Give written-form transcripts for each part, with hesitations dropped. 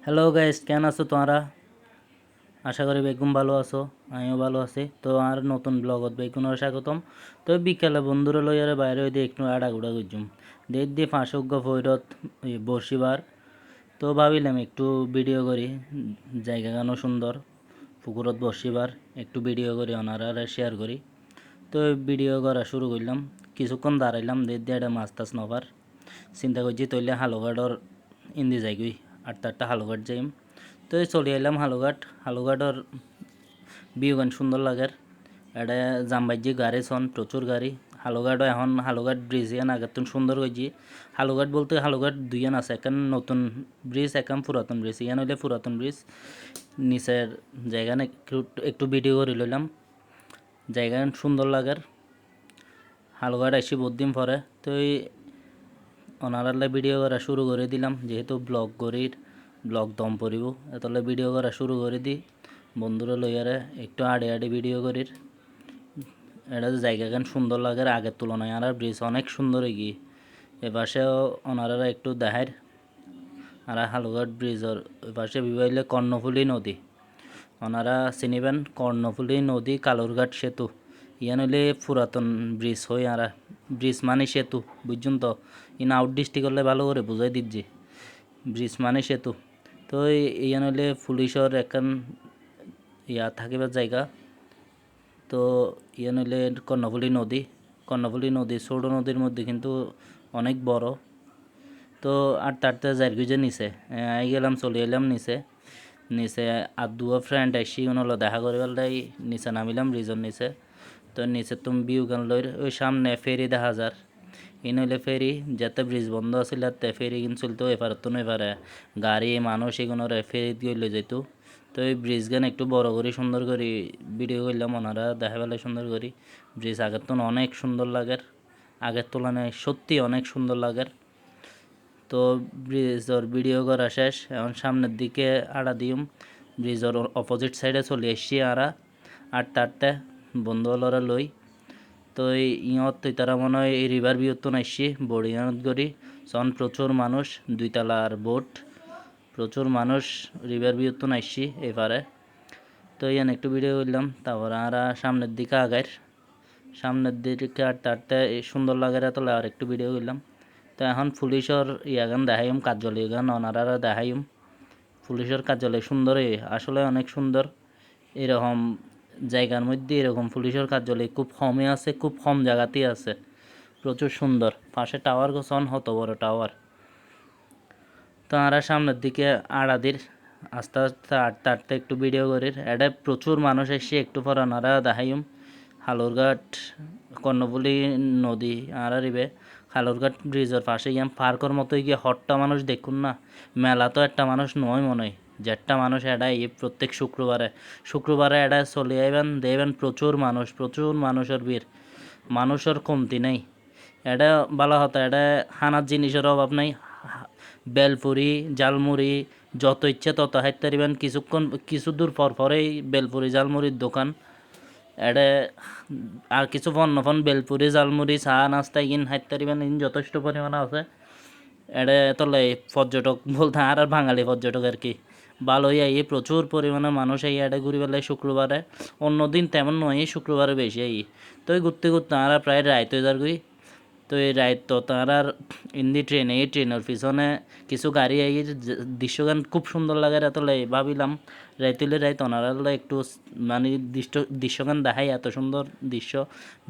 Hello guys, কেন আছো তোমরা? আশা করি বেগুন ভালো আছো। আমিও ভালো আছি। তো আর নতুন ব্লগত বেগুনের স্বাগতম। তো বিকালে বন্ধুরা লইয়ারে বাইরে হইতে একটু আড়াগুড়া করছুম। দেখ দিয়ে ফাঁসজ্ঞ ভৈরত বর্ষিবার। তো ভাবিলাম একটু ভিডিও করি, জায়গা গানো সুন্দর, পুকুরত বর্ষিবার একটু ভিডিও করি ওনারা শেয়ার করি। তো ভিডিও করা শুরু করলাম, কিছুক্ষণ দাঁড়াইলাম, দেখ দিয়ে একটা মাছ টাছ নবার চিন্তা করছি তৈলে হালুঘাটর ইন্দি যাইগই, আটটা আটটা হালুঘাট যাইম। তো চলে এলাম হালুঘাটর ভিউ গান সুন্দর লাগার। এটা জামবাজি গাড়ি ছন প্রচুর গাড়ি। হালুঘাটও এখন হালুঘাট ব্রিজ ইয়ান আগের সুন্দর হয়েছি। হালুঘাট বলতে হালুঘাট দুইয়ান আছে, একান নতুন ব্রিজ একান পুরাতন ব্রিজ। ইয়ান হইলে পুরাতন ব্রিজ। নিচের জায়গা একটু একটু ভিডিও করে লইলাম, জায়গা সুন্দর লাগার। হালুঘাট আসি বহুত দিন পরে। তো ওনারালে ভিডিও করা শুরু করে দিলাম, যেহেতু ব্লগ দম পড়িব এতলে ভিডিও করা শুরু করে দিই। বন্ধুরা লইয়ারে একটু আড়ে আড়ে ভিডিও করির। এটা জায়গাখান সুন্দর লাগে আগের তুলনায়, আর ব্রিজ অনেক সুন্দর হয়ে গিয়ে এপাশেও ওনারা একটু দেখায়। আর হালুঘাট ব্রিজের ওই পাশে বিবাহিলে কর্ণফুলী নদী, ওনারা চিনিবেন কর্ণফুলী নদী কালুরঘাট সেতু। ইয়ান হইলে পুরাতন ব্রিজ হই। আর ব্রিজ মানে সেতু, বুঝছেন তো? ইন আউট ডিস্ট্রিক্ট হলে ভালো করে বুঝাই দিচ্ছি, ব্রিজ মানে সেতু। তো ইয়ান হইলে পুলিশের একখান থাকিবার জায়গা। তো ইয়ান হইলে কর্ণফুলী নদী ছোটো নদীর মধ্যে কিন্তু অনেক বড়। তো আর তারতে জারগুজে নিচে আই গেলাম, চলে এলাম নিচে আর দুয়া ফ্রেন্ড আসি হলো দেখা করে বেলাই নিচে নামিলাম ব্রিজের নিচে। তো নিচে তুমি ভিউ গান লই ওই সামনে ফেরি দেখা যার। ইন হইলে ফেরি, যাতে ব্রিজ বন্ধ আছিল তে ফেরি কিন চলতো এপারে তো এপারে গাড়ি মানুষ এগুলোর ফেরি দিয়ে লই যেত। তো এই ব্রিজ গান একটু বড় করি সুন্দর করি ভিডিও করলাম, ওনারা দেখা বেলায় সুন্দর করি। ব্রিজ আগের তো অনেক সুন্দর লাগের, আগের তুলনায় সত্যি অনেক সুন্দর লাগের। তো ব্রিজের ভিডিও করা শেষ, এখন সামনের দিকে আড়া দিম। ব্রিজের অপোজিট সাইডে চলে এসছি আটটা আটটা বন্ধুওয়ালরা লই। তো ইয়ত তুই তারা মনে হয় এই রিভার ভিউ তো নাইসি বোর্ডিংত করি সন প্রচুর মানুষ, দুইতলার বোট, প্রচুর মানুষ রিভার ভিউ তো নাইসি এপারে। তো ইয়ান একটু ভিডিও করলাম, তারপর আর সামনের দিকে আগার, সামনের দিকে আটটা আটটা সুন্দর লাগে তো আর একটু ভিডিও করলাম। তো এখন পুলিশের ইয়াগান দেখাইম, কার্যালয় গান ওনারা দেখাইম। পুলিশের কার্যালয় সুন্দর, আসলে অনেক সুন্দর। এরকম জায়গার মধ্যে এরকম পুলিশের কার্যালয় খুব কমই আছে, খুব কম জায়গাতেই আছে, প্রচুর সুন্দর। পাশে টাওয়ার গোছন, হত বড় টাওয়ার। তো আমরা সামনের দিকে আড়াদির আস্তে আস্তে আটতে আটতে একটু ভিডিও করির। এটা প্রচুর মানুষ এসে একটু পর ওনারা দেখাইম হালুরঘাট কর্ণফুলী নদী আর রিবে হালুরঘাট ব্রিজের পাশে ইয়াম পার্কের মতো গিয়ে হট্টা মানুষ দেখুন না। মেলা তো একটা মানুষ নয় মনে হয়, যেটা মানুষ এটাই প্রত্যেক শুক্রবারে এটা চলে আইবেন দেখবেন প্রচুর মানুষের ভিড়, মানুষের কমতি নেই। এটা ভালো হতো, এটা হানার জিনিসের অভাব নাই। বেলপুরি জালমুড়ি যত ইচ্ছে তত হাইতে পারিবেন, কিছু দূর পর পরেই বেলপুরি জালমুড়ির দোকান। এটা আর কিছু ফন বেলপুরি জালমুড়ি চা নাস্তা ইন হাইতে পারিবেন, ইন যথেষ্ট পরিমাণে আছে। এটা তলে পর্যটক বলতে আর বাঙালি পর্যটক আর কি ভালোই আই, প্রচুর পরিমাণে মানুষ আই এটা ঘুরি বেলায় শুক্রবারে। অন্যদিন তেমন নয়, শুক্রবারে বেশি আই। তো ঘুরতে ঘুরতে আমরা প্রায় রাইত হয়ে যার গই। তো এই রাইত তো তারার ইন্দি ট্রেনের পিছনে কিছু গাড়ি আই, দৃশ্যগান খুব সুন্দর লাগে। এতলে ভাবিলাম রাইতুলে রাইত ওনারা একটু মানে দৃশ্যগান দেখাই, এত সুন্দর দৃশ্য।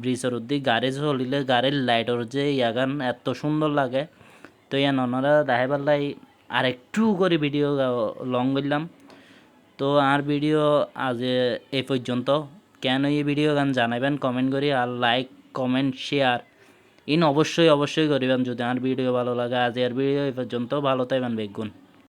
ব্রিজের উদ্দিক গাড়ি চলিলে গাড়ির লাইটের যে ইয়াগান এত সুন্দর লাগে। তো ইয়ান ওনারা দেখাই পারলাই আর একটু করে ভিডিও লং করলাম। তো আর ভিডিও আজ এই পর্যন্ত। কেন এই ভিডিও গান জানাবেন কমেন্ট করি, আর লাইক কমেন্ট শেয়ার অবশ্যই করিবেন যদি আর ভিডিও ভালো লাগে। আজ আর ভিডিও এই পর্যন্ত, ভালো থাকবেন বেগুন।